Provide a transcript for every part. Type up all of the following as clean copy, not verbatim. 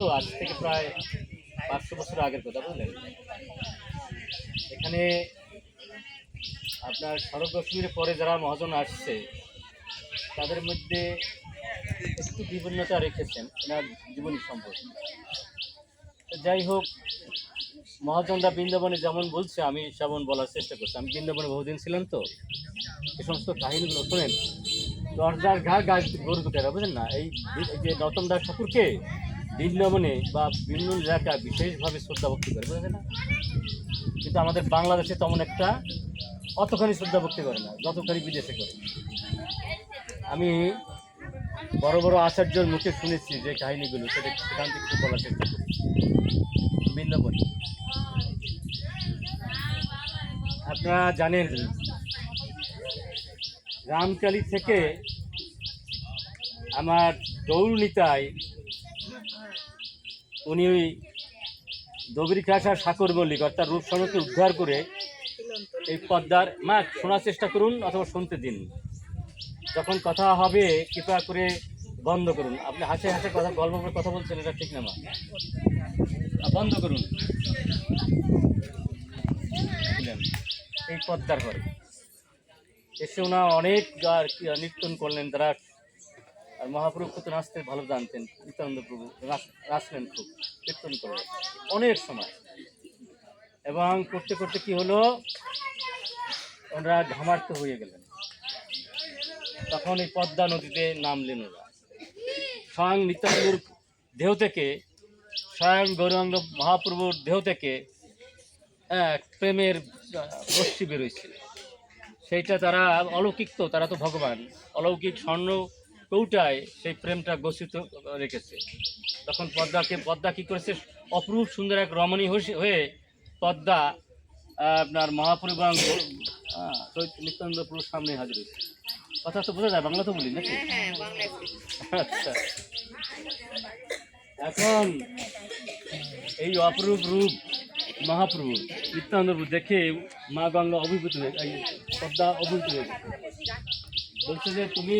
তো আজ থেকে প্রায় ৫০০ বছর আগের কথা, বুঝলেন? এখানে আপনার শরৎ দশমীর পরে যারা মহাজন আসছে তাদের মধ্যে একটু বিভিন্নতা রেখেছেন এনার জীবনী সম্পর্কে। তো যাই হোক, মহাজনরা বৃন্দাবনে যেমন বলছে আমি সেমন বলার চেষ্টা করছি। আমি বৃন্দাবনে বহুদিন ছিলাম, তো এই সমস্ত কাহিনীগুলো শোনেন। দরজার ঘা গাছ গরু কুটেরা, বুঝলেন না? এই যে নতম দাস ঠাকুরকে বৃন্দাবনে বা বিভিন্ন এলাকায় বিশেষভাবে শ্রদ্ধা ভক্তি করে, বুঝলেন না? কিন্তু আমাদের বাংলাদেশে তেমন একটা অতখানি শ্রদ্ধা ভক্তি করে না যতখানি বিদেশে করে। আমি বড় বড় আচার্যর মুখে শুনেছি যে কাহিনীগুলো, সেখান থেকে একটু বলার চেষ্টা করি। বৃন্দাবন আপনারা জানেন, রামকালী থেকে আমার গৌরনীতায় উনি দবির খাস আর সাকর মল্লিক অর্থাৎ রূপসমকে উদ্ধার করে এই পদ্মার মা শোনার চেষ্টা করুন অথবা শুনতে দিন। যখন কথা হবে কৃপা করে বন্ধ করুন। আপনি হাসে হাসে কথা গল্প করে কথা বলছেন, এটা ঠিক না মা, বন্ধ করুন। এই পদ্মার ঘরে এসে ওনা অনেক নৃত্যন করলেন তারা। আর মহাপ্রভু তো নাচতে ভালো জানতেন, নিত্যানন্দ প্রভু নাচলেন খুব, কীর্তন করলেন অনেক সময়। এবং করতে করতে কি হলো, ওনারা ঘামার্ত হয়ে গেলেন। তখন এই পদ্মা নদীতে নামলেন ওরা। স্বয়ং নিত্যানন্দর দেহ থেকে, স্বয়ং গৌরাঙ্গ মহাপ্রভুর দেহ থেকে এক প্রেমের রশ্মি বেরোইছিল। সেইটা তারা অলৌকিক, তো তারা তো ভগবান, অলৌকিক স্বর্ণ কৌটায় সেই প্রেমটা গচ্ছিত রেখেছে। তখন পদ্মা কী করেছে, অপরূপ সুন্দর এক রমণী হয়ে পদ্মা আপনার মহাপ্রভু নিত্যানন্দ প্রভুর সামনে হাজির হয়েছে। কথা তো বোঝা যায়, বাংলা তো বলি নাকি? আচ্ছা, এখন এই অপরূপ রূপ মহাপ্রভু নিত্যানন্দ দেখে মা গঙ্গা অভিভূত হয়ে, পদ্মা অভিভূত হয়ে বলছে যে তুমি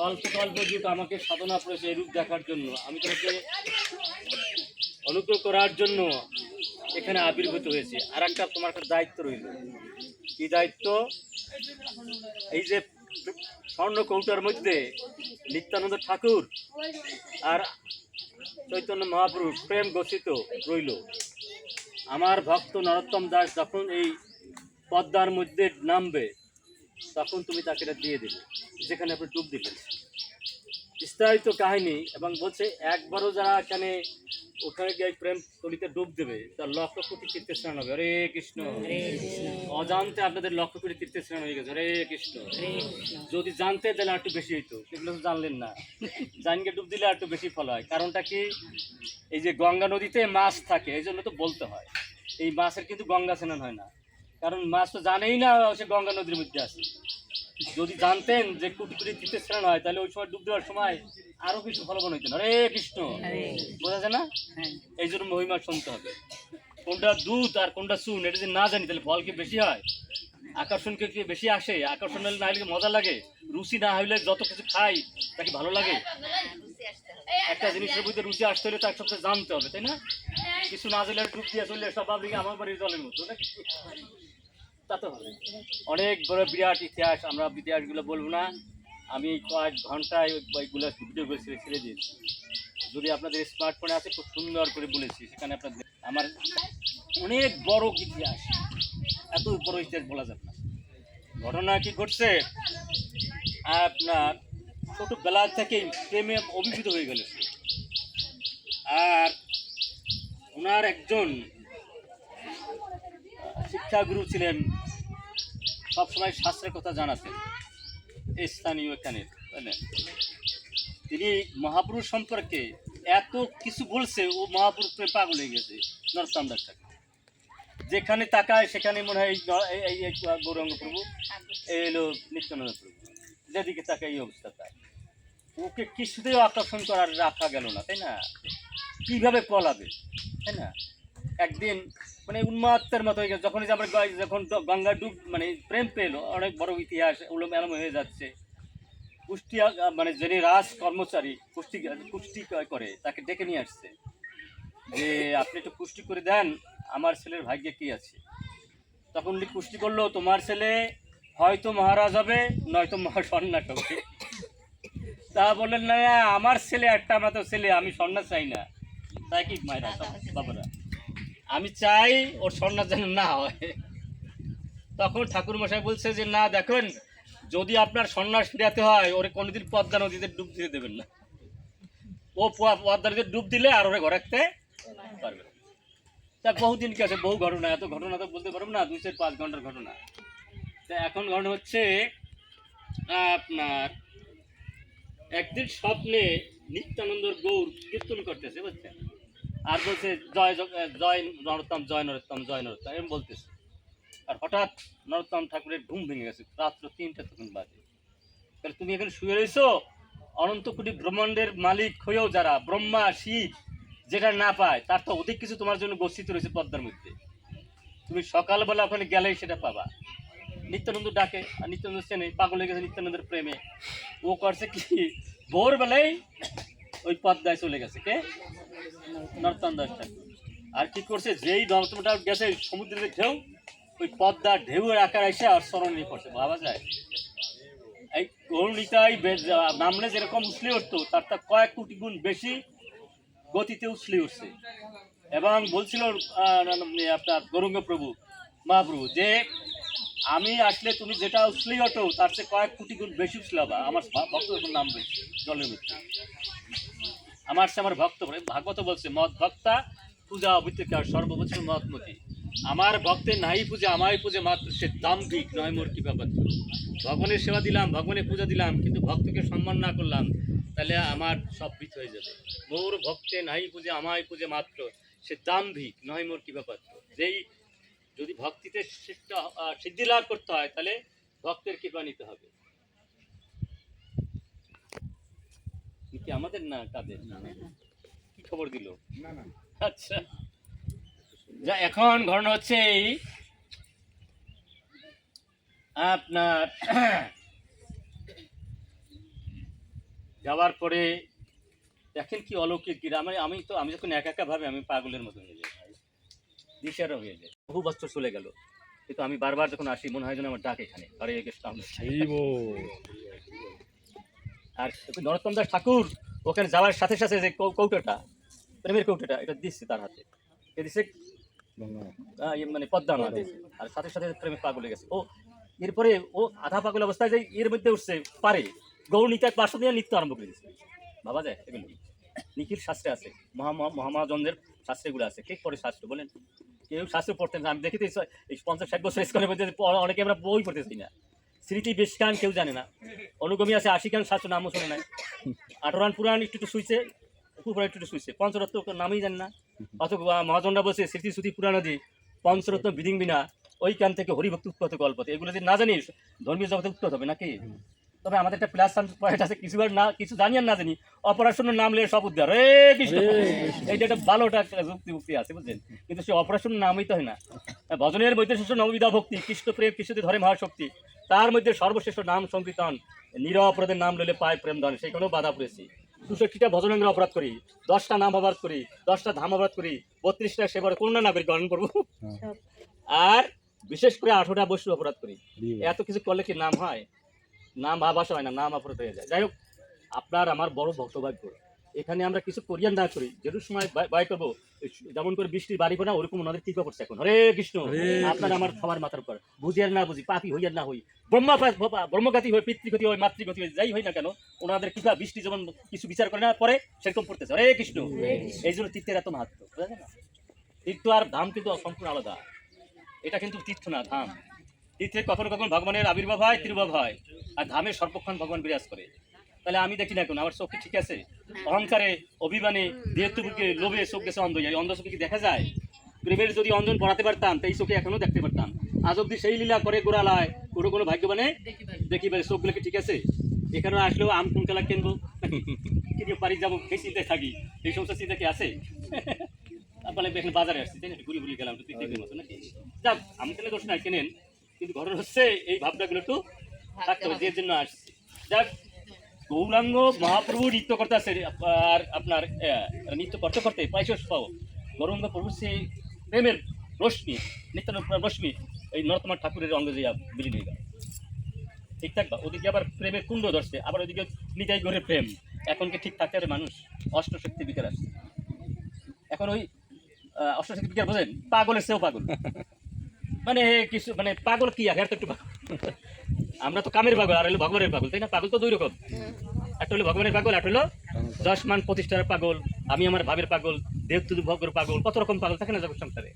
অল্প অল্প যুগ আমাকে সাধনা করেছে এই রূপ দেখার জন্য, আমি তোমাকে অনুগ্রহ করার জন্য এখানে আবির্ভূত হয়েছে। আর একটা তোমার একটা দায়িত্ব রইল। কি দায়িত্ব? এই যে স্বর্ণ কৌটার মধ্যে নিত্যানন্দ ঠাকুর আর চৈতন্য মহাপ্রভু প্রেম গচ্ছিত রইল। আমার ভক্ত নরোত্তম দাস যখন এই পদ্মার মধ্যে নামবে তখন তুমি তাকে এটা দিয়ে দেবে, যেখানে আপনি ডুব দিবেন। বিস্তারিত কাহিনী। এবং বলছে একবারও যারা ওখানে গিয়ে প্রেম তলিতে ডুব দেবে তার লক্ষ কোটি তীর্থের স্নান হবে। হরে কৃষ্ণ। অজান্তে আপনাদের লক্ষ কোটি তীর্থের স্নান হয়ে গেছে। হরে কৃষ্ণ। যদি জানতে তাহলে একটু বেশি হইতো, সেগুলো তো জানলেন না। জানকে ডুব দিলে একটু বেশি ফল হয়। কারণটা কি, এই যে গঙ্গা নদীতে মাছ থাকে এই জন্য তো বলতে হয়। এই মাছের কিন্তু গঙ্গা স্নান হয় না, কারণ মাছ তো জানেই না সে গঙ্গা নদীর মধ্যে আছে। যদি জানতেন যে কোটি কোটি তীর্থের স্নান হয় তাহলে ওই সময় ডুব দেওয়ার সময় আরো কিছু ফলবান হইতেন। হরে কৃষ্ণ। বোঝা যায় না? এই জন্য মহিমা শুনতে হবে। কোনটা দুধ আর কোনটা চুন এটা যদি না জানি তাহলে ফল কি বেশি হয়? আকর্ষণকে কি বেশি আসে? আকর্ষণ হলে না হলে মজা লাগে? রুচি না হইলে যত কিছু খাই তাকে ভালো লাগে? একটা জিনিসের মধ্যে রুচি আসতে হলে তার সবচেয়ে জানতে হবে, তাই না? কিছু না জানলে ডুব দিয়ে চললে সব ভাবলি আমার বাড়ির জলের মতো নাকি? তা তো হবে। অনেক বড় বিরাট ইতিহাস, আমরা ইতিহাসগুলো বলবো না। আমি কয়েক ঘন্টায় ওইগুলো ভিডিওগুলো ছেড়ে দিয়েছি। যদি আপনাদের স্মার্টফোনে আছে খুব সুন্দর করে বলেছি, সেখানে আপনাদের আমার অনেক বড় ইতিহাস, এত বড় ইতিহাস বলা যাবে না। ঘটনা কি ঘটছে, আপনার ছোটবেলা থেকেই প্রেমে অভিভূত হয়ে গেল। আর ওনার একজন শিক্ষাগুরু ছিলেন, সবসময় শাস্ত্রের কথা জানাতেন, স্থানীয় এখানে, বুঝলেন? তিনি মহাপুরুষ সম্পর্কে এত কিছু বলছে, ও মহাপুরুষ প্রেম পাগল হয়ে গেছে। নরোত্তম দাস ঠাকুর যেখানে তাকায় সেখানে মনে হয় এই গৌরাঙ্গ প্রভু, এই হলো নিত্যানন্দ প্রভু, যেদিকে তাকায় এই অবস্থা। তাই ওকে কিছুতেই আকর্ষণ করার রাখা গেল না, তাই না? কিভাবে পলাবে, তাই না? একদিন মানে উন্মাত্তের মতো হয়ে গেছে। যখন যে আমরা যখন গঙ্গা ডুব মানে প্রেম পেলো, অনেক বড় ইতিহাস উলম এলম হয়ে যাচ্ছে। কুষ্টি মানে যিনি রাজ কর্মচারী কুষ্টি কুষ্টি করে তাকে ডেকে নিয়ে আসছে যে আপনি একটু কুষ্টি করে দেন, আমার ছেলের ভাগ্যে কি আছে। তখন উনি কুষ্টি করলো, তোমার ছেলে হয়তো মহারাজ হবে, নয়তো সন্ন্যাস হবে। তা বললেন না, আমার ছেলে একটা মাত্র ছেলে, আমি সন্ন্যাস চাই না। তাই কি মায়েরা বাবারা, আমি চাই ওর সন্ন্যাস যেন না হয়। তখন ঠাকুর মশাই বলছে যে না দেখেন, যদি আপনার সন্ন্যাস ফিরাতে হয় ওরে কোনোদিন পদ্মা নদীতে ডুব দিতে দেবেন না। ও পদ্মা নদীতে ডুব দিলে আর ওরে ঘরে রাখতে পারবে না। তা বহুদিন কি আছে, বহু ঘটনা, এত ঘটনা তো বলতে পারবো না, 2-5 ঘন্টার ঘটনা। তা এখন ঘটনা হচ্ছে আপনার একদিন স্বপ্নে নিত্যানন্দর গৌর কীর্তন করতেছে বুঝছেন, আর বলছে জয় জয় নরোত্তম, জয় নরোত্তম, জয় নরোত্তম এরকম বলতেছে। আর হঠাৎ নরোত্তম ঠাকুরের ঘুম ভেঙে গেছে, রাত্র 3টা তখন বাজে। তাহলে তুমি এখানে শুয়ে রয়েছো, অনন্ত কোটি ব্রহ্মাণ্ডের মালিক হয়েও যারা ব্রহ্মা শিব যেটা না পায় তার তো অধিক কিছু তোমার জন্য গচ্ছিত রয়েছে পদ্মার মধ্যে। তুমি সকালবেলা ওখানে গেলেই সেটা পাবা। নিত্যানন্দ ডাকে, আর নিত্যানন্দ চেনে, পাগল হয়ে গেছে নিত্যানন্দের প্রেমে। ও করছে কি, ভোরবেলায় ওই পদ্মায় চলে গেছে। কে? নরোত্তম দাস ঠাকুর। আর কি করছে, যেই নরোত্তমটা গেছে সমুদ্রের ঢেউ, ওই পদ্মার ঢেউয়ের আকার এসে আর স্মরণে পড়ছে। ভাবা যায়, এই গৌরনিতাই নামলে যেরকম উছলে উঠতো তার তা কয়েক কোটি গুণ বেশি গতিতে উছলে উঠছে। এবং বলছিল আপনার গৌরাঙ্গ প্রভু মহাপ্রভু যে আমি আসলে তুমি যেটা উছলি ওঠো তার চেয়ে কয়েক কোটি গুণ বেশি উছলাবা। আমার ভক্ত এখন নাম বলছে জলের মধ্যে, আমার সে আমার ভক্ত ভাগবত বলছে মদ ভক্তা পূজা অবিত্রিকার সর্ববছর মতমতি। আমার ভক্তের নাই পূজা আমায় পূজা মাত্র সে দাম্ভিক নয় মোর কৃপা পাত্র। ভগবানের সেবা দিলাম, ভগবানের পূজা দিলাম, কিন্তু ভক্তকে সম্মান না করলাম, তাহলে আমার সব বৃথ হয়ে যাবে। মোর ভক্তে নাই পূজা আমায় পূজা মাত্র সে দাম্ভিক নয় মোর কৃপা পাত্র। যেই যদি ভক্তিতে সিদ্ধি লাভ করতে হয় তাহলে ভক্তের কৃপা নিতে হবে। কি আমাদের না কাদের? কি খবর দিল? আচ্ছা, যা এখন ঘটনা হচ্ছে এই আপনার যাওয়ার পরে দেখেন কি অলৌকিক গ্রামে। আমি যখন একা একা ভাবে আমি পাগলের মতো হয়ে যাই, দিশারও হয়ে যায়। বহু বছর চলে গেল, কিন্তু আমি বারবার যখন আসি মনে হয় যেন আমার ডাক এখানে। আর নরোত্তম দাস ঠাকুর ওখানে যাওয়ার সাথে সাথে যে কৌটোটা, প্রেমের কৌটোটা, এটা দিচ্ছে তার হাতে, দিচ্ছে মানে পদ্মা মা দিয়েছে। আর সাথে সাথে প্রেমে পাগল হয়ে গেছে ও। এরপরে ও আধা পাগল অবস্থায় যাই এর মধ্যে উঠছে পারে গৌরনীতার পার্শ্ব দিয়ে নৃত্য আরম্ভ করে দিচ্ছে। ভাবা যায় এগুলো নিখির শাস্ত্রে আছে, মহামহাজনদের শাস্ত্রগুলো আছে। ঠিক পরে শাস্ত্র বলেন, কেউ শাস্ত্র পড়তেন না। আমি দেখি তো এই 50-60 বছর স্কুলের মধ্যে অনেকে আমরা বই পড়তেছি না। স্মৃতি বেশ গান কেউ জানে না, অনুগমী আছে 80 গান শাস্ত্র নামও শোনে নাই, 18 রান পুরাণ একটু শুইছে, উপরে একটু শুইছে, পঞ্চরত্ন নামই জান না। অথবা মহাজনরা বলছে স্মৃতি শ্রুতি পুরাণ দিয়ে পঞ্চরত্ন বিধিং বিনা ওইখান থেকে হরিভক্তি উৎপত্ত গল্পতে। এগুলো যদি না জানিস ধর্মীয় জগতে উৎপত্ত হবে নাকি? তবে আমাদের একটা প্লাস পয়েন্ট আছে, কিছু জানি আর না জানি অপারেশনের নাম নিয়ে সব উদ্ধার। রে কৃষ্ণ, এইটা একটা ভালো একটা যুক্তি মুক্তি আছে বুঝছেন, কিন্তু সে অপারেশন নামই তো হয় না। ভজনের বৈদ্যশ্রেষ্ঠ নববিধা ভক্তি, কৃষ্ণ প্রেম কৃষ্ণতে ধরে মহাশক্তি, তার মধ্যে সর্বশ্রেষ্ঠ নাম সংকীর্তন, নিরপরাধের নাম লইলে পায় প্রেম ধন। সেইখানেও বাধা পড়েছি। 62টা ভজনাঙ্গের অপরাধ করি, 10টা নাম অপরাধ করি, 10টা ধাম অপরাধ করি, 32টা সেবার কোন না করি গ্রহণ করবো, আর বিশেষ করে 18টা বস্তু অপরাধ করি। এত কিছু করলে কি নাম হয়? নাম ভাবাসা হয় না, নাম অপরাধ হয়ে যায়। যাই হোক, আপনার আমার বড় ভক্তভাগ্য, এখানে আমরা কিছু করিয়ান না করি, যেটুকু সময় ব্যয় করবো, যেমন করে বৃষ্টির বাড়ি না ওরকম ওনাদের কৃপা করছে এখন। হরে কৃষ্ণ, আপনার আমার সবার মাথার উপর, বুঝি আর না বুঝি, পাপি হই আর না হই, ব্রহ্মঘাতী হয়, পিতৃগতি হয়, মাতৃগতি হয়, যাই হয় না কেন, ওনাদের কৃপা বৃষ্টি যেমন কিছু বিচার করে না পরে সেরকম পড়তেছে। হরে কৃষ্ণ। এই জন্য তীর্থের এত মাহাত্ম, বুঝলেন না? তীর্থ আর ধাম কিন্তু সম্পূর্ণ আলাদা। এটা কিন্তু তীর্থ না, ধাম। তীর্থে কখনো কখনো ভগবানের আবির্ভাব হয়, তিরুভাব হয়, আর ধামের সর্বক্ষণ ভগবান বিরাজ করে। তাহলে আমি দেখি না এখন, আমার চোখ ঠিক আছে? অহংকারে, অভিমানে, দেহত্বকে লোভে চোখ গেছে অন্ধ। এই অন্ধ চোখে কি দেখা যায়? প্রেমের যদি অঞ্জন পড়াতে পারতাম তাই চোখে এখনো দেখতে পারতাম। আজ অব্দি সেই লীলা করে গোড়ালায় কোনো ভাগ্যবানে দেখি পারে। চোখগুলোকে ঠিক আছে? এখানে আসলেও আম কোন খেলা কিনবো, কিনে বাড়ি যাবো, এই চিন্তায় থাকি। এই সমস্ত চিন্তা কি আছে? আপনার এখানে বাজারে আসছি, তাই না? ঘুরি ঘুরি গেলাম তো পিকনিকের মতো নাকি? যাক, আমি কেন দোষ নাই, কেনেন, কিন্তু ঘটনা হচ্ছে এই ভাবনাগুলো একটু থাকতে হবে, যে জন্য আসছি। যাক, গৌরাঙ্গ মহাপ্রভু নৃত্য করতে আছে, আর আপনার নৃত্য করতে করতে পয়সা পাও গৌরাঙ্গ প্রভু সেই প্রেমের রশ্মি, নিত্যানন্দ রশ্মি এই নরোত্তম ঠাকুরের অঙ্গে যে বিলীন হয়ে গেল। ঠিক থাকবা, ওদিকে আবার প্রেমের কুণ্ড ধরছে, আবার ওদিকে নিতাই ঘরে প্রেম। এখন কি ঠিক থাকতে পারে মানুষ? অষ্টশক্তি বিকার আসছে। এখন ওই অষ্টশক্তি বিকার বোঝেন, পাগলের চেয়েও পাগল। মানে কিছু মানে পাগল কি আর তো একটু পাগল। আমরা তো কামের পাগল, আর হলো ভগবানের পাগল, তাই না? পাগল তো দুই রকম, একটা হলো ভগবানের পাগল, একটা হলো যশ মান প্রতিষ্ঠার পাগল, আমি আমার ভাবের পাগল, দেবতুদু ভগের পাগল, কত রকম পাগল থাকে না জগৎ সংসারে।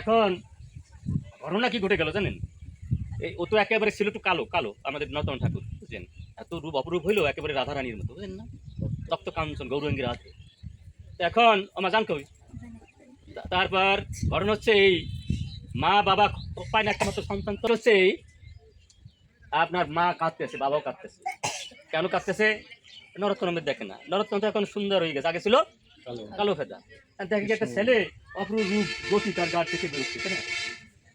এখন ঘটনা কি ঘটে গেল জানেন? এই ও তো একেবারে ছিল একটু কালো কালো, আমাদের নরোত্তম ঠাকুর, বুঝলেন? এত রূপ অপরূপ হইলো একেবারে রাধারানীর মতো, বুঝলেন না? তপ্ত কাঞ্চন গৌরাঙ্গীর হাতে। এখন আমার জানতে হবে। তারপর ঘটনা হচ্ছে এই, মা বাবা পায় না একটা মতো সন্তান, তো হচ্ছে এই আপনার মা কাঁদতেছে, বাবাও কাঁদতেছে। কেন কাঁদতেছে? নরোত্তমের দেখে না, নরোত্তম তো এখন সুন্দর হয়ে গেছে, আগে ছিল কালো ফেদা। আর দেখে একটা ছেলে অপরূপ রূপ গতি তার গা থেকে বেরোচ্ছে, তাই না?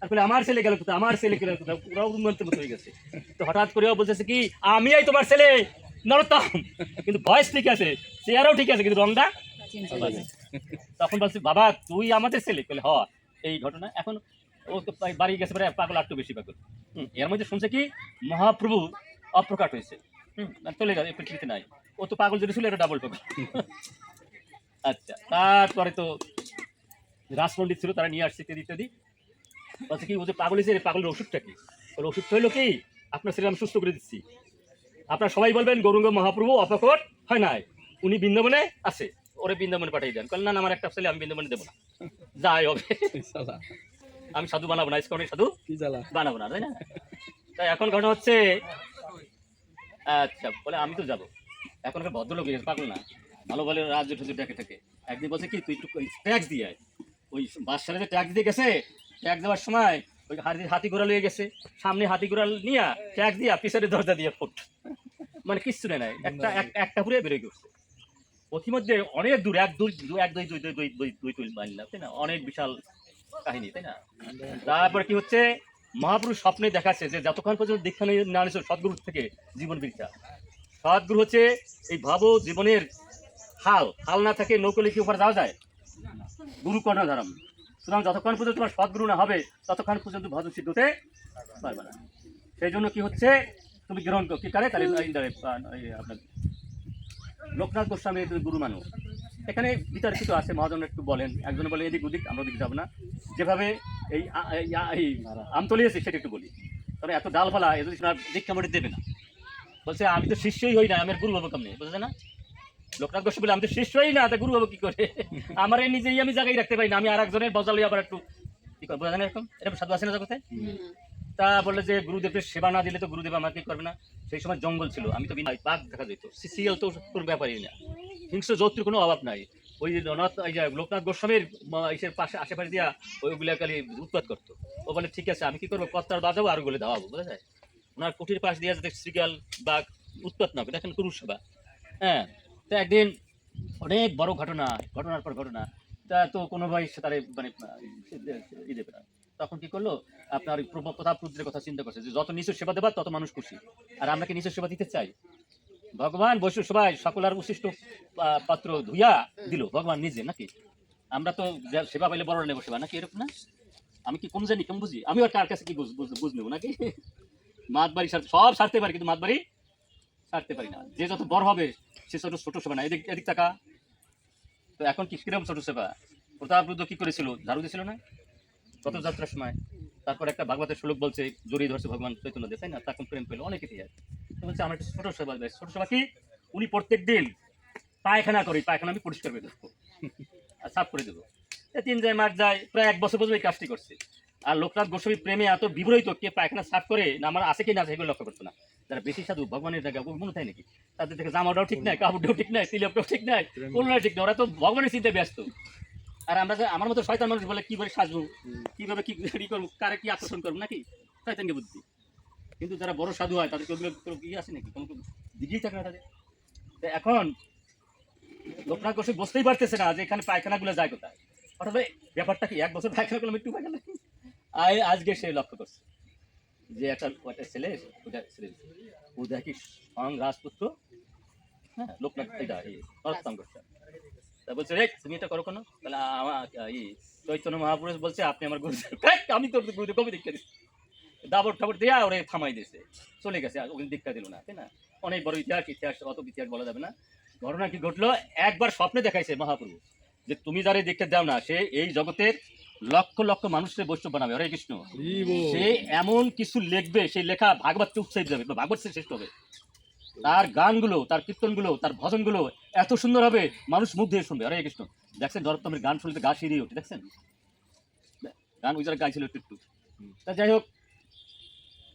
আর বলে আমার ছেলে গেল কোথায়, আমার ছেলে গেল কোথায়, ওরাও উন্মন্তের মতো হয়ে গেছে। তো হঠাৎ করেও বলতেছে কি, আমি এই তোমার ছেলে নরোত্তম, কিন্তু ভয়েস ঠিক আছে, চেয়ারও ঠিক আছে, কিন্তু রংটা। তখন বলছে বাবা তুই আমাদের ছেলে, বলে হ। এই ঘটনা এখন ও তো বাড়ি গেছে, পাগল আর একটু বেশি পাগল। এর মধ্যে শুনছে কি মহাপ্রভু অপ্রকাট হয়েছে, চলে গেছে, পৃথিবীতে নাই। ও তো পাগল যদি ছিল, এটা ডাবল পাগল। আচ্ছা, তারপরে তো রাজপণ্ডিত ছিল, তারা নিয়ে আসছে ইত্যাদি ইত্যাদি। বলছে কি, ও যে পাগল হয়েছে, পাগলের ওষুধটা কি? ওর ওষুধটা হইলো কি, আপনার ছেলে আমি সুস্থ করে দিচ্ছি। আপনারা সবাই বলবেন গৌরাঙ্গ মহাপ্রভু অপ্রকট হয় নাই, উনি বৃন্দাবনে আছে, ওরে বৃন্দাবনে পাঠিয়ে দেন। বলেন না, আমার একটা ছেলে, আমি বৃন্দাবনে দেবো না, যাই হবে। আমি সাধু বানাবো না, ইসকনের সাধু বানাবো না, তাই না? তাই এখন ঘটনা হচ্ছে, আচ্ছা বলে আমি তো যাবো। এখন ভদ্রলোক হয়ে গেছে, পাগল না, ভালো ভালো রাজ্য ঠুজুর ডেকে থেকে একদিন বলছে কি, তুই একটু ট্যাক্স দিয়ে আয়। ওই বাদশারে যে ট্যাক্স দিয়ে গেছে, ট্যাক্স দেওয়ার সময় ওই হাতি ঘোড়া লিয়ে গেছে, সামনে হাতি ঘোড়া নিয়ে ট্যাক্স দিয়া পিছনে দরজা দিয়ে ফুট, মানে কিচ্ছু নেই, একটা পুরে বেরোয় গেছে। পথিমধ্যে অনেক দূর, এক দুই দুই মাইল, তাই না? অনেক বিশাল কাহিনী, তাই না? তারপরে কি হচ্ছে, মহাপুরুষ স্বপ্নে দেখাচ্ছে যে যতক্ষণ পর্যন্ত দীক্ষা না নিয়েছ সদ্গুরু থেকে জীবন বিদ্যা, সদ্গুরু হচ্ছে এই ভাব জীবনের হাল, হাল না থাকে নৌকলে কি উপরে যাওয়া যায়? গুরু কর্ণধারম। সুতরাং যতক্ষণ পর্যন্ত তোমার সদ্গুরু না হবে ততক্ষণ পর্যন্ত ভজন সিদ্ধ হতে পারবে না। সেই জন্য কি হচ্ছে, তুমি গ্রহণ কি করে তাহলে আপনার লোকনাথ গোস্বামী তুমি গুরু মানো। এখানে বিতর্কিত আছে, মহাজন একটু বলেন, একজন বলে এদিক ওদিক, আমরা ওদিক যাবো না। যেভাবে এই আমতলি আছে সেটা একটু বলি, তবে এত ডালফালা এ যদি দীক্ষা মঠে দেবে না। বলছে আমি তো শিষ্যই হই না, আমার গুরু বাবু কেমনি, বুঝছে না? লোকনাথ গোস্বামী বলে আমি তো শিষ্যই না, তা গুরু বাবু কি করে? আমার এই নিজেই আমি জায়গায় রাখতে পারি না, আমি আর একজনের বজালি আবার একটু কি করবো, বোঝা না? এরকম এরকম সাধু আছে না জগতে? তা বললে যে গুরুদেবের সেবা না দিলে তো গুরুদেব আমাকে করবে না। সেই সময় জঙ্গল ছিল, আমি তো বাঘ দেখা যেত, সিরিয়াল তো কোনো ব্যাপারই না, হিংস্র যৌত্রের কোনো অভাব নাই। ওই লোকনাথ গোস্বামীর ইসের পাশে আশেপাশে দিয়া ওইগুলা খালি উৎপাত করতো। ও বলে ঠিক আছে, আমি কি করবো, কত্তার বাজাবো আর ওগুলো ধাওয়াবো, বোঝা যায়? ওনার কুটির পাশ দিয়ে যাতে শ্রীগাল বাঘ উৎপাত না হবে, দেখেন গুরু সেবা। হ্যাঁ, তো একদিন অনেক বড় ঘটনার পর ঘটনা, তা তো কোনো ভাই সে তারে মানে ই দেবে না। তখন কি করলো, আপনার প্রতাপ রুদ্রের কথা চিন্তা করছে যে যত নিচের সেবা দেবার তত মানুষ খুশি, আর আমরা কি নিচের সেবা দিতে চাই? ভগবান বসু সবাই সকলার উচ্ছিষ্ট পাত্র ধুইয়া দিল ভগবান নিজে, নাকি? আমরা তো সেবা পাইলে বড় নেবো সেবা, নাকি এরকম না? আমি কি কোন জানি কেমন বুঝি, আমি আর কার কাছে কি বুঝ নেবো নাকি? মাতবাড়ি সব সারতে পারি, কিন্তু মাতবাড়ি সারতে পারি না। যে যত বড় হবে সে ছোট সেবা না। এদিক এদিক টাকা তো এখন কি কিরকম ছোট সেবা? প্রতাপ রুদ্র কি করেছিল, ঝাড়ু দিয়েছিল না রথযাত্রার সময়? তারপর একটা ভাগবতের শ্লোক বলছে, জড়িয়ে ধরছে ভগবান চৈতন্য দেব, তাই না? তখন প্রেম পেলো অনেক ইতিহাস। তো বলছে আমার একটা ছোট সেবা, ছোট সেবা কি, উনি প্রত্যেক দিন পায়খানা করি, পায়খানা আমি পরিষ্কার করে দেবো আর সাফ করে দেবো। 3 যায় মাস যায়, প্রায় 1 বছর পর্যন্ত এই কাজটি করছে। আর লোকনাথ গোস্বামী প্রেমে এত বিবরহিত, কে পায়খানা সাফ করে না আমার আছে কি না সেগুলো লক্ষ্য করতো না। যারা বেশি সাধু ভগবানের জায়গায় মনে হয় নাকি, তাদের থেকে জামাটাও ঠিক নাই, কাপড়টাও ঠিক নাই, তিলকটাও ঠিক নাই, কোনটাও ঠিক নাই, ওরা তো ভগবানের চিন্তায় ব্যস্ত। আর আমরা আমার মতো শয়তান মানুষ বলে কিভাবে সাজবো, কিভাবে কি করবো, কারে কি আকর্ষণ করবো, নাকি শয়তানকে বুদ্ধি। কিন্তু যারা বড় সাধু হয় তাদের ওগুলো কি আছে নাকি, কোনো দিকেই থাকে না তাদের। এখন লোকনাথ গোস্বামী বুঝতেই পারতেছে না যে এখানে পায়খানাগুলো যায় কোথায়। হঠাৎ ব্যাপারটা কি, 1 বছর পায়খানাগুলো মৃত্যু পায় গেল। আজকে সে লক্ষ্য করছে যে একটা ছেলে, ওটা ছেলে ও দেখি স্বয়ং রাজপুত্র হ্যাঁ লোকনাথ এটা এই নরোত্তম গোস্বামী। তা বলছে রে তুমি এটা করো কেন? তাহলে আমার এই চৈতন্য মহাপুরুষ বলছে আপনি আমার গুরুদেব। আমি তোর গুরুদেব কবে দীক্ষা দিচ্ছি? দাবর ঠাবর দেয়া ওরে থামাই দিয়েছে, চলে গেছে, ওখানে দীক্ষা দিল না, তাই না? অনেক বড় ইতিহাস, ইতিহাস অত ইতিহাস বলা যাবে না। ঘটনা কি ঘটলো, একবার স্বপ্নে দেখাইছে মহাপুরুষ যে তুমি যারে দীক্ষা দাও না সে এই জগতের লক্ষ লক্ষ মানুষের বৈষ্ণব বানাবে। হরে কৃষ্ণ। সে এমন কিছু লিখবে, সেই লেখা ভাগবতকে উৎসাহিত যাবে, ভাগবত সে শ্রেষ্ঠ হবে। তার গানগুলো, তার কীর্তনগুলো, তার ভজনগুলো এত সুন্দর হবে মানুষ মুখ দিয়ে শুনবে। হরে কৃষ্ণ। দেখছেন নরোত্তমের গান শুনলে গা শিরিয়ে ওঠে, দেখছেন গান ওই যারা গাইছিল একটু একটু। তা যাই হোক,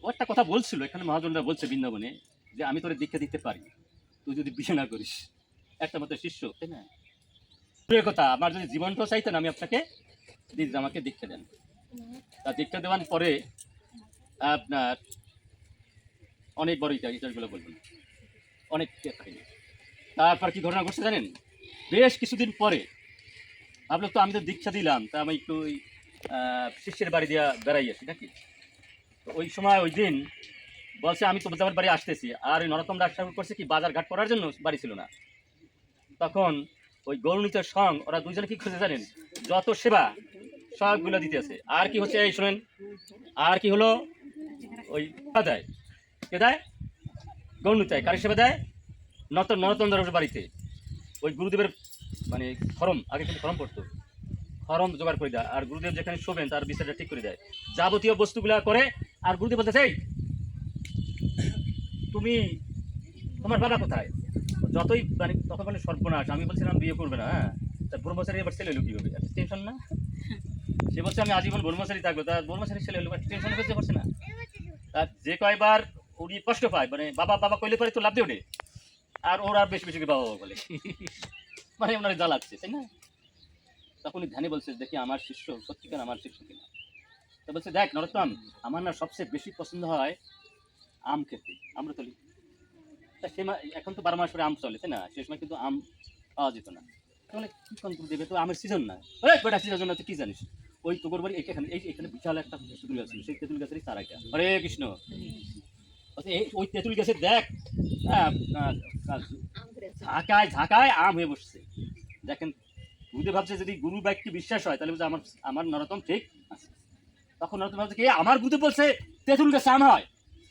ও একটা কথা বলছিল এখানে, মহাজনরা বলছে বৃন্দাবনে যে আমি তোরে দীক্ষা দিতে পারি তুই যদি বিয়ে না করিস, একটা মতো শিষ্য, তাই না? কথা, আমার যদি জীবনটাও চাইতেন আমি আপনাকে আমাকে দীক্ষা দেন। তা দীক্ষা দেওয়ার পরে আপনার অনেক বড় ইতিহাসগুলো বলবেন, অনেক কাহিনী। তারপর কি ঘটনা ঘটছে জানেন? বেশ কিছুদিন পরে ভাবলো তো আমি তো দীক্ষা দিলাম, তা আমি একটু ওই শিষ্যের বাড়ি দিয়া বেড়াই আসি নাকি। তো ওই সময় ওই দিন বলছে আমি তো তোমার বাড়ি আসতেছি, আর ওই নরোত্তম দাস ঠাকুর করছে কি বাজার ঘাট করার জন্য বাড়ি ছিল না। তখন ওই গৌরনীতের সং ওরা দুজনে কি খুঁজে জানেন, যত সেবা সবগুলো দিতে আছে। আর কি হচ্ছে এই শোনেন, আর কি হলো ওই দেয়, কে দেয়? গৌরনীতায়। কারি সেবা দেয়? নরোত্তম দাসের বাড়িতে ওই গুরুদেবের মানে খরম, আগে কিন্তু খরম পড়তো, খরম জোগাড় করে দেয়। আর গুরুদেব যেখানে শোবেন তার বিচারটা ঠিক করে দেয়, যাবতীয় বস্তুগুলা করে। আর গুরুদেব বলতেছে এই তুমি তোমার বাবা কোথায়? যতই মানে তখন বলে সর্বনাশ, আমি বলছিলাম বিয়ে করবে না, হ্যাঁ তা ব্রহ্মচারী এবার ছেলে হলো কি হবে, একটা টেনশন না? সে বলছে আমি আজীবন ব্রহ্মচারী থাকবো, তার ব্রহ্মচারী ছেলে হলো টেনশন করতে পারছে না। তার যে কয়বার উনি কষ্ট পায়, মানে বাবা বাবা কইলে পরে তো লাভ দিয়ে ওঠে, আর ওরা বেশি বেশি বাবা বাবা বলে মানে ওনারা জ্বালাচ্ছে, তাই না? তখন ধ্যানে বলছে দেখি আমার শিষ্য সত্যিকার আমার শিষ্য কিনা। তা বলছে দেখ নরোত্তম, আমার না সবচেয়ে বেশি পছন্দ হয় আম খেতে, আম্রতলি। তা সে এখন তো 12 মাস পরে আম চলে, তাই না? সে সময় কিন্তু আম পাওয়া যেত না। তাহলে কি কন্ট্রোল দেবে, তো আমের সিজন না। বেটা সিজন না, তুই কি জানিস? ওই তোর বাড়ি এখানে বিশাল একটা তেঁতুল গাছ ছিল, সেই তেঁতুল গাছেরই তার একটা। হরে কৃষ্ণ। ওই তেঁতুল গাছের দেখ ঝাঁকায় ঝাঁকায় আম হয়ে বসছে। দেখেন বুঝতে ভাবছে যদি গুরু বাক্যে বিশ্বাস হয় তাহলে আমার আমার নরোত্তম ঠিক আছে। তখন নরোত্তম ভাবছে কি আমার গুরুদেব বলছে তেঁতুল গাছে আম হয়,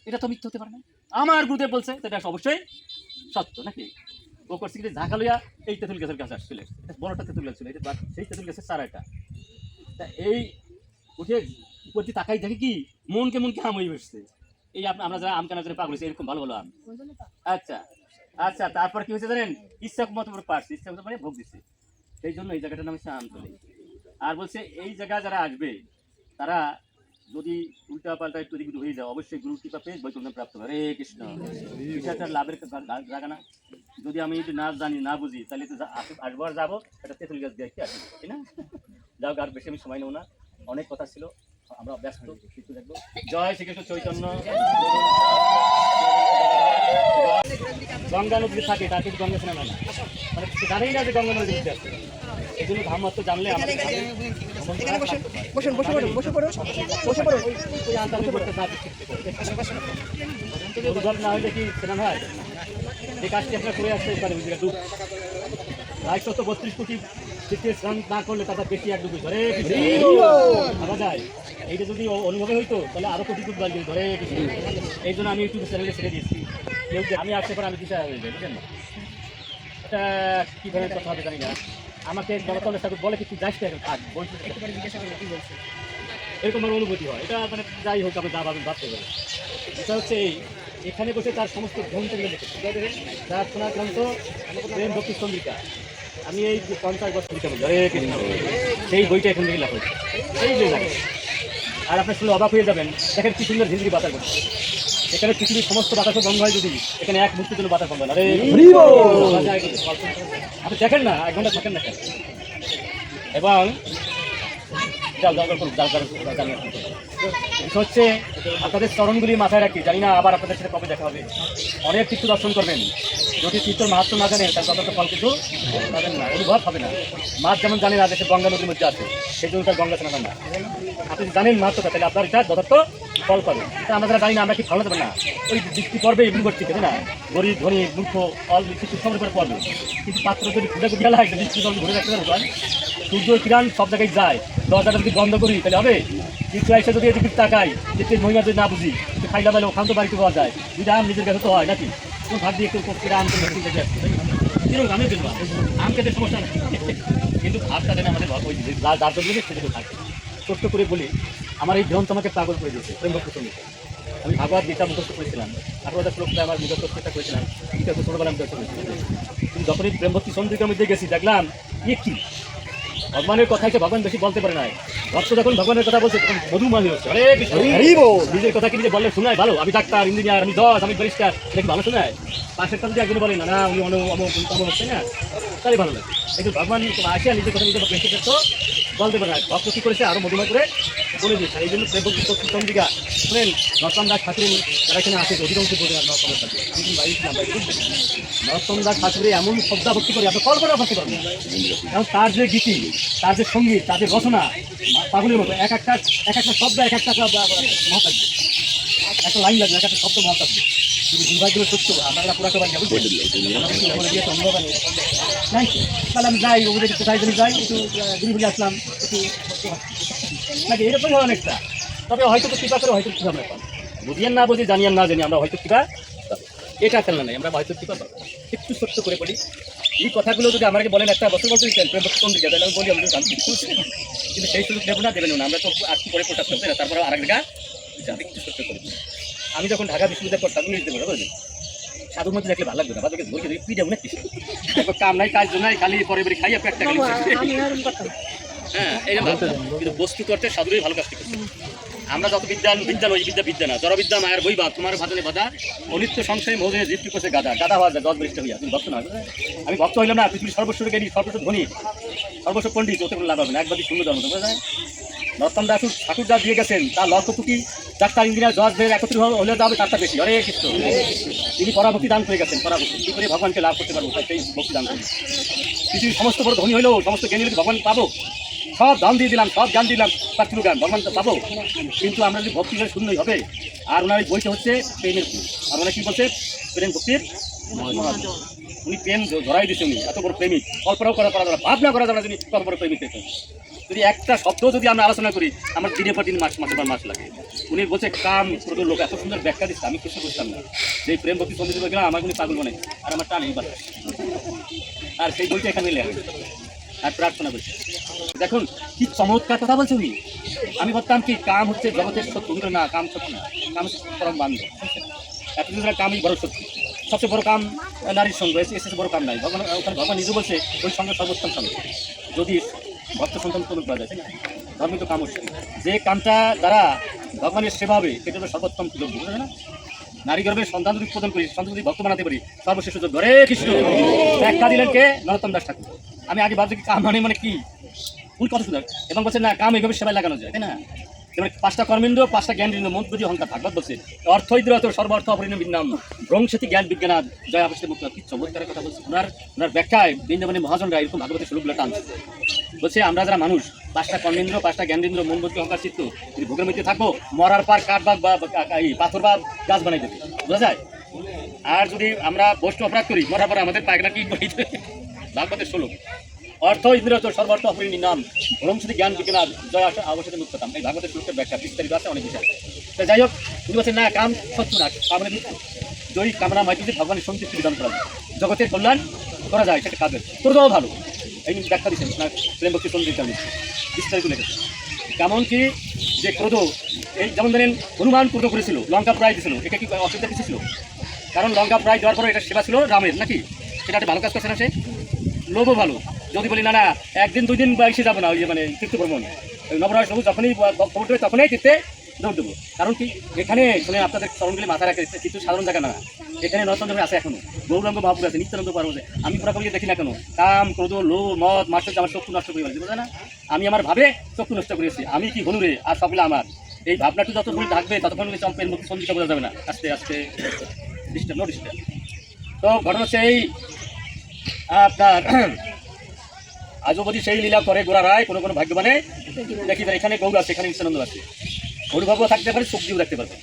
এটা তো মিথ্যে হতে পারে না, আমার গুরুদেব বলছে তো এটা অবশ্যই সত্য নাকি। ও করছে কিন্তু ঝাঁকা লইয়া এই তেঁতুল গাছের কাছে আসছিল, বড়টা তেঁতুল গাছ ছিল, এটা সেই তেঁতুল গাছের চারাটা। তা এই উঠে উপর দিয়ে তাকাই দেখে কি মনকে মনকে আম হয়ে বসছে। এই আমরা যারা আম কেনার জন্য পাগল হয়েছে, এরকম ভালো ভালো আম। আচ্ছা আচ্ছা, তারপর কি হয়েছে জানেন? ইচ্ছা মতো পারছে, ইচ্ছা মতো মানে ভোগ দিচ্ছে, সেই জন্য এই জায়গাটার নাম হচ্ছে আমতলী। আর বলছে এই জায়গা যারা আসবে তারা যদি উল্টা পাল্টা একটু দিকে হয়ে যায় অবশ্যই গুরু কৃপা পেয়ে বৈকুণ্ঠ প্রাপ্ত হবে। হরে কৃষ্ণ। বিষয়টা লাভের জায়গা না, যদি আমি একটু না জানি না বুঝি তাহলে তো আসবো আর যাবো একটা তেঁতুল গাছ দেখতে আসি, তাই না? যাও, আর বেশি আমি সময় নেবো না, অনেক কথা ছিল, আমরা ব্যস্ত কিছু দেখবো। জয় শ্রীকৃষ্ণ চৈতন্য। গঙ্গা নদীতে থাকে তার কিন্তু গঙ্গা স্নান হয় না, মানে জানেই না যে গঙ্গা নদী আসছে। এই জন্য ধামত্ব জানলে আমাদের না হলে কি স্নান হয়? যে কাজটি আপনার করে আসতে পারে ডুব 232 কোটি স্নান না করলে তারা বেশি এক ডুবি ধরে ভাবা যায়। এইটা যদি অনুভবে হইতো তাহলে আরো কোটি কোটি বাড়বে ধরে। এই জন্য আমি ইউটিউব চ্যানেলে ছেড়ে দিয়েছি, কেউ আমি আসতে পারে আমি দিশা হয়ে যাই, বুঝলেন না? এটা কী ধরনের কথা হবে জানি না। আমাকে নরোত্তম ঠাকুর বলে কিছু যাইতে থাক বলতে জিজ্ঞাসা করলে কী বলছে, এরকম আমার অনুভূতি হয়। এটা মানে যাই হোক আপনি যা ভাবেন ভাবতে পারেন। এটা হচ্ছে এই এখানে বসে তার সমস্ত গ্রন্থগুলো লিখেছে, তার শোনা গ্রন্থ প্রেম ভক্তি চন্দ্রিকা। আমি এই যে 50 বছর লিখে বলি হরে কৃষ্ণ, সেই বইটা এখান থেকে লেখা হয়েছে এই যে জায়গায়। আর আপনি শুনে অবাক হয়ে যাবেন, দেখেন কি সুন্দর ঝিলঝিলি বাতাস করছে। এখানে পৃথিবীর সমস্ত বাতাসও বন্ধ হয় যদি এখানে এক মুহূর্তের জন্য বাতাস বন্ধ হয়। আপনি দেখেন না, 1 ঘন্টা থাকেন না কেন? এবং হচ্ছে আপনাদের চরণগুলি মাথায় রাখি, জানি না আবার আপনাদের সাথে কবে দেখা হবে। অনেক কিছু দর্শন করবেন, যদি তীর্থর মাহাত্ম না জানেন তার তত ফল কিছু পাবেন না, অনুভব হবে না। মাছ যেমন জানেন না দেশে গঙ্গা নদীর মধ্যে আছে, সেই জন্য তার গঙ্গা স্নান না। আপনি জানেন মাহাত্মটা, তাহলে আপনার এটা যথার্থ ফল পাবে। তা আমরা যারা জানি না আমরা কি ভালো দেবো না, ওই বৃষ্টি পড়বে এমনি করছি তাই না, গরিব ধনী মূর্খ অল কিছু সবের উপরে পড়বে, কিন্তু পাত্র যদি ঘুরে ঘুরে লাগে বৃষ্টি জল ঘুরে রাখতে পারবে, সূর্য কিরান সব জায়গায় যায়, দরজাটা যদি বন্ধ করি তাহলে হবে, কিন্তু এসে যদি এদিকে তাকাই যেতে মহিমা যদি না বুঝি একটু খাইলা পেলে ওখান তো বাড়িতে পাওয়া যায়, যদি আম নিজের কাছে তো হয় নাকি, কোনো ভাগ দিয়ে একটু আম কিরকম আমি কিনবো আম খেতে সমস্যা নেই, কিন্তু ভাবটা যেন আমাদের ওই যার জন্য সেটাকে থাকে। ছোট্ট করে বলি, আমার এই গ্রন্থ আমাকে পাগল করে দিয়েছে প্রেম ভক্তি সঙ্গীত। আমি ভাগবত গীতা মুখস্থ করেছিলাম, 18,000 শ্লোকটা আমার মুখস্থ চেষ্টা করেছিলাম, গীতা তো ছোটবেলা আমি কিন্তু যখনই প্রেম ভক্তি সঙ্গীতের মধ্যে গেছি দেখলাম কি ভগবানের কথা হচ্ছে ভগবান বেশি বলতে পারে না, ভক্ত যখন ভগবানের কথা বলছে তখন মধুমাহি হচ্ছে, আরে নিজের কথা কি নিজে বললে শোনায় ভালো, আমি ডাক্তার ইঞ্জিনিয়ার আমি জজ আমি ব্যারিস্টার দেখি ভালো শোনায়, পাশের যদি একজন বলে না না উনি হচ্ছে না তাহলে ভালো লাগে, কিন্তু ভগবান আসিয়া নিজের কথা নিজে বেশি তো বলতে পারে না, ভক্ত কী করেছে আরও মধুময় করে বলে দিয়েছে। এই জন্য প্রেম ভক্তি চন্দ্রিকা শুনেন নরতম দাস ঠাকুরের যারা এখানে আসে অধিকাংশ বলতে নরতমের সাথে নরতম দাস ঠাকুরের এমন শ্রদ্ধা ভক্তি করে আপনি কল্পনা করতে পারবেন, কারণ তার যে গীতি তার যে সঙ্গীত তার যে রচনা পাগলের মতো এক একটা শব্দ এক একটা মহাকাব্য, একটা লাইন লাগবে এক একটা শব্দ মহাকাব্য, কিন্তু দুর্ভাগ্য সত্য আপনারা পুরাকে বাড়ি যাবেন তাহলে আমি যাই ওদের কোথায় যদি যাই একটু ঘুরে ঘুরে আসলাম একটু নাকি এরকম অনেকটা, তবে হয়তো কৃপা করে হয়তো কৃপা আমরা পাবো, বুঝিয়ান না বুঝি জানিয়ান না জানি আমরা হয়তো কৃপা এটা খেলনা নেই, আমরা হয়তো কৃপা পাবো। একটু সত্য করে বলি, এই কথাগুলো যদি আমাকে বলেন একটা বছর বলতে দিচ্ছেন প্রেম ভক্তি সঙ্গীত তাহলে আমি বলি আমি কিন্তু সেই সুযোগ দেবো না, দেবেন না, আমরা তো আর কি করে পোশাক করতে না, তারপরে আরেক জায়গা একটু সত্য করে। আমি যখন ঢাকা বিশ্ববিদ্যালয় পড়তাম ইংলিশ দেবো বুঝলেন, সাধুর মধ্যে দেখলে ভালো লাগবে না, বাজারকে ধরে দেখি পিঠে অনেক কিছু কাম নাই কাজ নাই খালি পরে পরে খাইয়া পেটটা গেলে হ্যাঁ এই কিন্তু বস্তু করতে সাধুরই ভালো কাজটি করছে। আমরা যত বিদ্যা নয় বিদ্যা না জড়বিদ্যা মায়ের বই বা তোমার ভাতনে বাধা অনিত্য সংশয় মৌজনে জীবটি করছে গাদা হওয়া যায় 10 বৃষ্টি হইয়া তুমি ভক্ত না, আমি ভক্ত হইলাম না পৃথিবীর সর্বস্ব জ্ঞানী সর্বস্ব ধনী সর্বস্ব পণ্ডিত ওতে কোনো লাভ হবে না, একবার শূন্য ধর্ম বোঝা যায়। নরতম দাস ঠাকুর যা দিয়ে গেছেন তার লক্ষ কোটি ডাক্তার ইঞ্জিনিয়ার জজ ভের একত্রিত হলে যাবে তারটা বেশি, অনেক কৃষ্ণ তিনি পরাভক্তি দান করে গেছেন, পরাভক্তি কী করে ভগবানকে লাভ করতে পারবো সেই ভক্তি দান করি। পৃথিবীর সমস্ত বড় ধনী হইলেও সমস্ত জ্ঞানী হলে ভগবান পাবো, সব দান দিয়ে দিলাম সব জ্ঞান দিলাম তার ছিল জ্ঞান ভগবান তো পাবো, কিন্তু আমরা যদি ভক্তি করে শূন্যই হবে। আর ওনার বইটা হচ্ছে প্রেমের ফুল, আর ওনার কী বলছে প্রেম ভক্তির উনি প্রেম ধরাই দিচ্ছে, উনি এত বড় প্রেমিক কল্পনাও করা যাবে ভাবনা করা যাবে, যদি কত বড় প্রেমিক পেতেন যদি একটা শব্দ যদি আমরা আলোচনা করি আমার দিনের পর দিন মাসের পর মাস লাগে। উনি বলছে কাম ছোট লোক এত সুন্দর ব্যাখ্যা দিচ্ছে আমি কিছু বুঝতাম না, যে প্রেম ভক্তি সন্দেহ গেলাম আমার উনি পাগল বানাই আর আমার টান এই বাচ্চা, আর সেই বইটা এখানে লেখা আর প্রার্থনা করছে। দেখুন কি চমৎকার কথা বলছে উনি, আমি ভাবতাম কি কাম হচ্ছে জগতের সত্য, না কাম সত্য না, কাম হচ্ছে পরম বান্ধব, এতদিন ধরে কামই বড় সত্যি, সবচেয়ে বড় কাম নারীর সঙ্গ এসে বড় কাম নাই, ভগবান নিজে বলছে ওই সঙ্গে সর্বোত্তম সঙ্গে যদি ভক্ত সন্তান উৎপাদন করা যায় তাই না, ধর্মিত কাম হচ্ছে যে কামটা দ্বারা ভগবানের সেবা হবে সেটা হলো সর্বোত্তম সুযোগ, বুঝতে না। নারী গর্ভের সন্তান যদি উৎপাদন করি সন্তান যদি ভক্ত বানাতে পারি সর্বশেষ সুযোগ, হরে কৃষ্ণ ব্যাখ্যা দিলেন কে নরোত্তম দাস ঠাকুর। আমি আগে ভাবছি কাম মানে কি উনি কত সুন্দর এবং বলছেন না কাম এইভাবে সেবায় লাগানো যায় তাই না, যেমন 5টা কর্মেন্দ্র 5টা জ্ঞানেন্দ্র মন বুদ্ধি অহংকার ভাগবত বলছে অর্থৈদ্রত সর্বার্থ অপরিণাম বিজ্ঞান ভ্রংসতি জ্ঞান বিজ্ঞান জয় অবশ্যই মুক্ত, কি চমৎকারের কথা বলছে। ওনার ব্যাখ্যায় বৃন্দাবনে মহাজনরা এরকম ভাগবতের শ্লোকগুলো টানছে, বলছে আমরা যারা মানুষ 5টা কর্মেন্দ্র 5টা জ্ঞানেন্দ্র মন বুদ্ধি অহংকার চিত্ত যদি ভোগের মধ্যে থাকবো মরার পর কাঠ বা পাথর বা গাছ বানাই দেবে বোঝা যায়। আর যদি আমরা বস্তু অপরাধ করি মরার পর আমাদের পায়খানা কি ভাগবতের শ্লোক অর্থ ইন্দ্রিয় সর্বার্থ অপরিণী নাম ভ্রংসতি জ্ঞান বিজ্ঞান জয় অবশ্যই মুক্ততাম, এই ভাগবতের শ্লোকের ব্যাখ্যা বিস্তারিত আছে অনেক বিষয়। তো যাই হোক উনি বলছেন না কাম সত্য না কামনা জয়ী কামনা মাধ্যমে ভগবানের সন্তুষ্টি বিধান করা যায়, জগতের কল্যাণ করা যায় সেটা কাজের ক্রোধও ভালো, এই ব্যাখ্যা দিচ্ছেন না প্রেম ভক্তি সন্দিগ্ধ বিস্তারিত লেগেছে। কেমন কি যে ক্রোধ এই যেমন ধরেন হনুমান ক্রোধ করেছিল লঙ্কা প্রায় দিয়েছিল, এটা কি অসুবিধা কিছু ছিল, কারণ লঙ্কা প্রায় দেওয়ার পরে এটা সেবা ছিল রামের নাকি, সেটা একটা ভালো কাজ করছে না, সে লোভও ভালো। যদি বলি না না একদিন 2 দিন এসে যাবো না ওই যে মানে তীর্থ ভ্রমণ নবরাজ বাবু যখনই খবর দেবে তখনই তীর্থে দৌড় দেবো, কারণ কি এখানে শুনে আপনাদের চরণগুলি মাথায় রাখে কিন্তু সাধারণ জায়গা না, এখানে নরতন্দ্র আছে এখনো গৌরাঙ্গ মহাপুর আছে নিত্যানন্দ পার আছে, আমি পুরা কমিয়ে দেখি না কেন কাম ক্রোধ লোভ মদ মাস্টার আমার চক্ষু নষ্ট করে ফেলছি বোঝা না, আমি আমার ভাবে চক্ষু নষ্ট করেছি আমি কি হলুরে আর সবগুলো আমার এই ভাবনাটি যতক্ষণ থাকবে ততক্ষণ চম্পের মুক্তি সন্ধিটা বোঝা যাবে না, আস্তে আস্তে ডিস্টার্ব নো ডিস্টার্ব। তো ঘটনা হচ্ছে এই আপনার আজও যদি সেই লীলা করে গোড়া রায় কোনো ভাগ্যবানে দেখি এখানে গৌর আছে এখানে নিত্যানন্দ আছে, অনুভবও থাকতে পারে, শক্তিও থাকতে পারবে।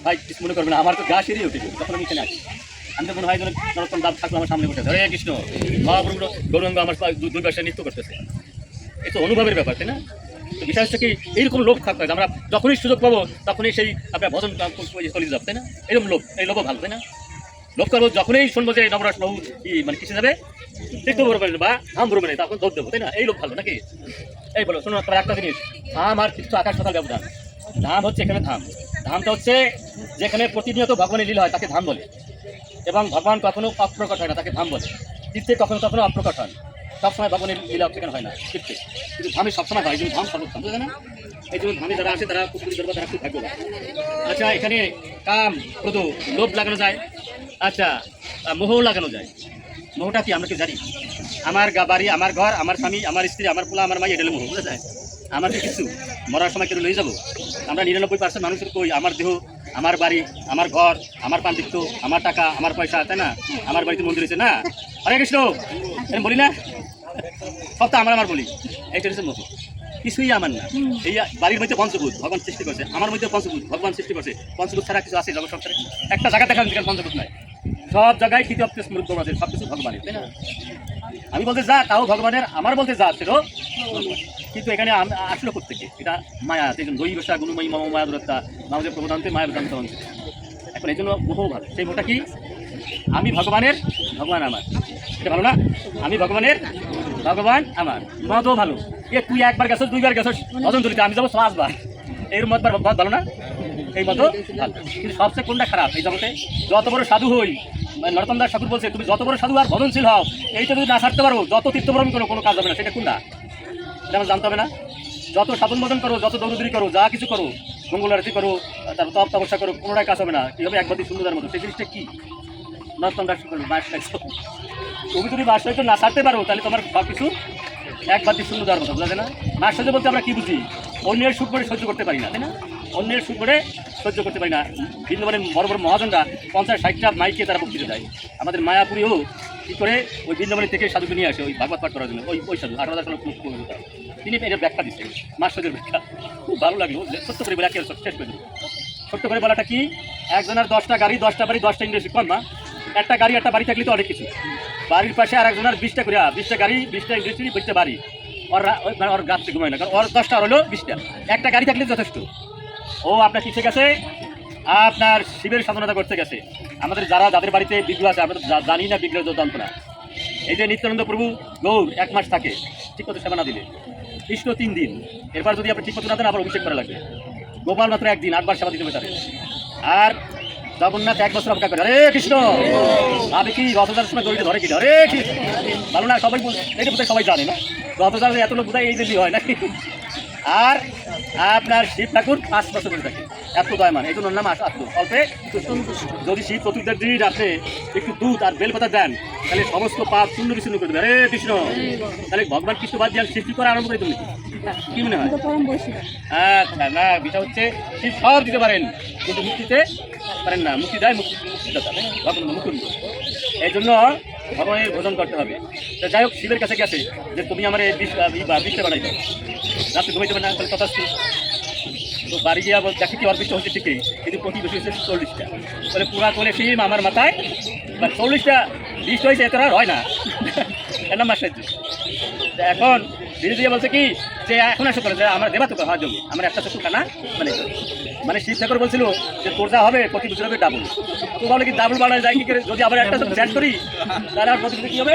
ভাই কিছু মনে করবে না, আমার তো গা সেরিয়ে উঠেছে তখন আমি এখানে আসি। আমি তো মনে হয় যেন নরোত্তম দাস ঠাকুর আমার সামনে বসে আছে, হরে কৃষ্ণ মহাপ্রভু গৌরাঙ্গ আমার দুই পাশে নৃত্য করতেছে। এই তো অনুভবের ব্যাপার, তাই না? তো বিষয় হচ্ছে কি, এইরকম লোভ থাকতে হয়, আমরা যখনই সুযোগ পাবো তখনই সেই আপনার ভজন চলে যাবো, তাই না? এরকম লোভ, এই লোভও ভালো, তাই না? লোভ করবো যখনই শুনবো যে নবরাজ বাবু কি মানে কিছু যাবে তীর্থ ভ্রমণে বা ধাম ভ্রমণে, তখন দৌড় দেবো, তাই না? এই লোভ ভালো নাকি? এই বলো শোনো, তোমার একটা জিনিস, ধাম আর তীর্থ আকাশ পাতাল ব্যবধান। ধাম হচ্ছে এখানে ধাম, ধামটা হচ্ছে যেখানে প্রতিনিয়ত ভগবানের লীলা হয় তাকে ধাম বলে, এবং ভগবান কখনো অপ্রকট হয় না তাকে ধাম বলে। তীর্থে কখনো কখনো অপ্রকট হয়, সবসময় ভগবানের লীলা সেখানে হয় না তীর্থে, কিন্তু ধামে সবসময় হয়, কিন্তু ধাম সর্বোত্তম, বুঝলে না? এই জন্য ধামে যারা আসে তারা খুব দরবার, তারা খুব ভাগ্যবান। আচ্ছা, এখানে কাম, ক্রোধ, লোভ লাগানো যায়, আচ্ছা মোহও লাগানো যায়। মোহটা কি আমরা কি জানি? আমার বাড়ি, আমার ঘর, আমার স্বামী, আমার স্ত্রী, আমার পোলা, আমার মাই, এটা মোহ, বুঝা যায়? আমার কি কিছু মরার সময় কেন লয়ে যাবো? আমরা 99% মানুষের কই আমার দেহ, আমার বাড়ি, আমার ঘর, আমার পাণ্ডিত্য, আমার টাকা, আমার পয়সা, তাই না? আমার বাড়িতে মন্দির হয়েছে না, হরে কৃষ্ণ আমি বলি না, সব তো আমার বলি। এইটা হচ্ছে মোহ, কিছুই আমার না। এই বাড়ির মধ্যে পঞ্চভূত ভগবান সৃষ্টি করছে, আমার মধ্যে পঞ্চভূত ভগবান সৃষ্টি করছে। পঞ্চভূত ছাড়া কিছু আছে জগৎ সংসারে? একটা জায়গা দেখান যেখানে পঞ্চভূত নাই। সব জায়গায় খিতি অপ্তে সমৃদ্ধ আছে, সব কিছু ভগবানের, তাই না? আমি বলতে যা তাও ভগবানের, আমার বলতে যা সেটাও ভগবান। কিন্তু এখানে আসলে প্রত্যেকে এটা মায়া, সেই জন্য দই বসা গুণময়ী মম মায়া দূরত্বা মাঝে প্রবধান্তে মায়া প্রধান্ত। এখন এই জন্য মোহ ভালো। সেই মোহটা কি? আমি ভগবানের, ভগবান আমার, এটা ভালো না? আমি ভগবানের, ভগবান আমার। মতও ভালো, এ তুই একবার গেছস, দুইবার গেছস ভজন চলিতে, আমি যাবো 5 বার, এর মত ভালো না? এই মতো ভালো। কিন্তু সবচেয়ে কোনটা খারাপ এই জগতে? যত বড় সাধু হই, নরোত্তম দাস ঠাকুর বলছে তুমি যত বড় সাধু আর ভজনশীল হও, এইটা যদি না ছাড়তে পারো যত তীর্থভ্রমণ করো কোনো কাজ হবে না। সেটা কোনটা এটা আমার জানতে হবে না? যত সাধন ভজন করো, যত দৌড়দৌড়ি করো, যা কিছু করো, মঙ্গল আরতি করো, তারপর তপ তপস্যা করো, কোনোটাই কাজ হবে না। কি হবে? একবারই সুন্দরের মতো। সেই জিনিসটা কি? নরোত্তম দাস ঠাকুর বাস খাইছো। তুমি যদি বাস হয়তো না ছাড়তে পারো তাহলে তোমার সব কিছু একবারই শূন্য দেওয়ার মতো, বোঝা যায় না? বাস সহ্য বলতে আমরা কি বুঝি? অন্যের সুখ করে সহ্য করতে পারি না, তাই না? অন্যের সুখ করে সহ্য করতে পারি না। বৃন্দাবনের বড় বড় মহাজনরা 50-60টা মাইকে তারা বক্তৃতা দেয়। আমাদের মায়াপুরীও কী করে ওই বৃন্দাবনের থেকে সাধুকে নিয়ে আসে ওই ভাগবত পাঠ করার জন্য। ওই সাধু 18,000 সালের তিনি এটা ব্যাখ্যা দিচ্ছেন, মাস্টারদের ব্যাখ্যা খুব ভালো লাগলো। ছোট্ট করে বলে শেষ করে দেবো। ছোট্ট করে বলাটা কি, একজনের 10টা গাড়ি, 10টা বাড়ি, 10টা ইন্ডাস্ট্রি, কম না? একটা গাড়ি একটা বাড়ি থাকলে তো অনেক কিছু। বাড়ির পাশে আর একজনের 20টা করে, 20টা গাড়ি, 20টা ইন্ডাস্ট্রি, 20টা বাড়ি। ওর গাছতে ঘুমায় না, কারণ ওর 10টা হলো 20টা, একটা গাড়ি থাকলে যথেষ্ট। ও আপনার কিসে গেছে? আপনার শিবের সাধনতা করতে গেছে। আমাদের যাদের বাড়িতে বিগ্রহ আছে, আমরা তো জানি না বিগ্রহ যন্ত্রণা। এই যে নিত্যানন্দ প্রভু গৌর 1 মাস থাকে ঠিকমতো সেবা না দিলে, কৃষ্ণ 3 দিন, এরপর যদি আপনি ঠিকমতো না দেন আবার অভিষেক করা লাগবে। গোপাল মাত্র 1 দিন, 8 বার সেবা দিতে হবে তাদের। আর জগন্নাথ 1 বছর অপেক্ষা করে, হরে কৃষ্ণ। আমি কি রথযাত্রার সময় দড়িতে ধরে কি? হরে কৃষ্ণ ভালো না? সবাই এটা বোধহয় সবাই জানে না, রথযাত্রা এত লোক বোধহয় এই দিনই হয় নাকি? আর আপনার শিব ঠাকুর 5 বছর ধরে থাকে, এত দয়মান। এই জন্য নাম আসতো অল্পে। যদি শিব চতুর্থ দিন আপনি একটু দুধ আর বেলপাতা দেন তাহলে সমস্ত পাপ শূন্য বিশূন্য করে দেবে, হরে কৃষ্ণ। তাহলে ভগবান কৃষ্ণ বাদ দিয়ে শিব কি করে আরম্ভ করে তুমি কি মনে হয়? আচ্ছা না, বিষয় হচ্ছে শিব সব দিতে পারেন কিন্তু মুক্তি দিতে পারেন না। মুক্তি দেয় মুক্তিদাতা, ভগবান মুক্তি। এই জন্য ভগবানের ভোজন করতে হবে। তো যাই হোক, শিবের কাছে গেছে যে তুমি আমার এই বিষটা বানাই দাও, রাত্রে ঘুমাইতে পারে না, তাহলে তথাস্তু। তো বাড়ি গিয়ে দেখে কি অর্পিষ্ট হচ্ছে ঠিকই, কিন্তু প্রতি বেশি হচ্ছে 40টা। তাহলে পুরা করে শিব আমার মাথায় বা 40টা 20 হয়েছে, এত আর হয় না। এর নাম আশ্চর্য। এখন ধীরে ধীরে বলছে কি যে এখন আসো করে যে আমার দেবা তো হওয়ার জন্য আমার একটা চক্ষু কানা মানে শিব ঠাকুর বলছিল যে তোর যা হবে প্রতি বছর হবে ডাবল। তো বলে কি ডাবল বাড়ানো যায় কি করে? যদি আবার একটা চক্ষু শেষ করি তাহলে আর প্রতি বছর কী হবে?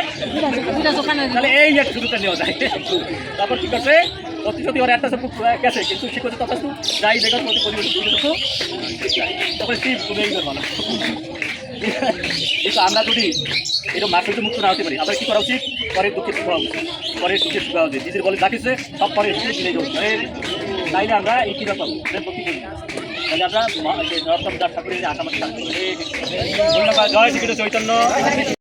তাহলে এই এক সুযোগটা নেওয়া যায়। তারপর কী করছে? প্রতিশোধী ওর একটা চক্ষু গেছে, কিন্তু সে করছে তথা যাই দেখো প্রতি চক্ষু। তারপরে শিব তুমি এই করবো না। কিন্তু আমরা যদি এরকম মাসে মুক্ত না হতে পারি, আমরা কী করা উচিত? পরের দুঃখে সুখা উচিত, পরের সুখে সুখা উচিত। নিজের বলে ডাকিছে সব পরের সুখে মিলে যাবে, তাইলে আমরা এই কী ব্যাপার তাহলে আমরা নরোত্তম দাস ঠাকুরের আশাবাদী থাকতে। ধন্যবাদ। জয় শ্রীকৃষ্ণ চৈতন্য।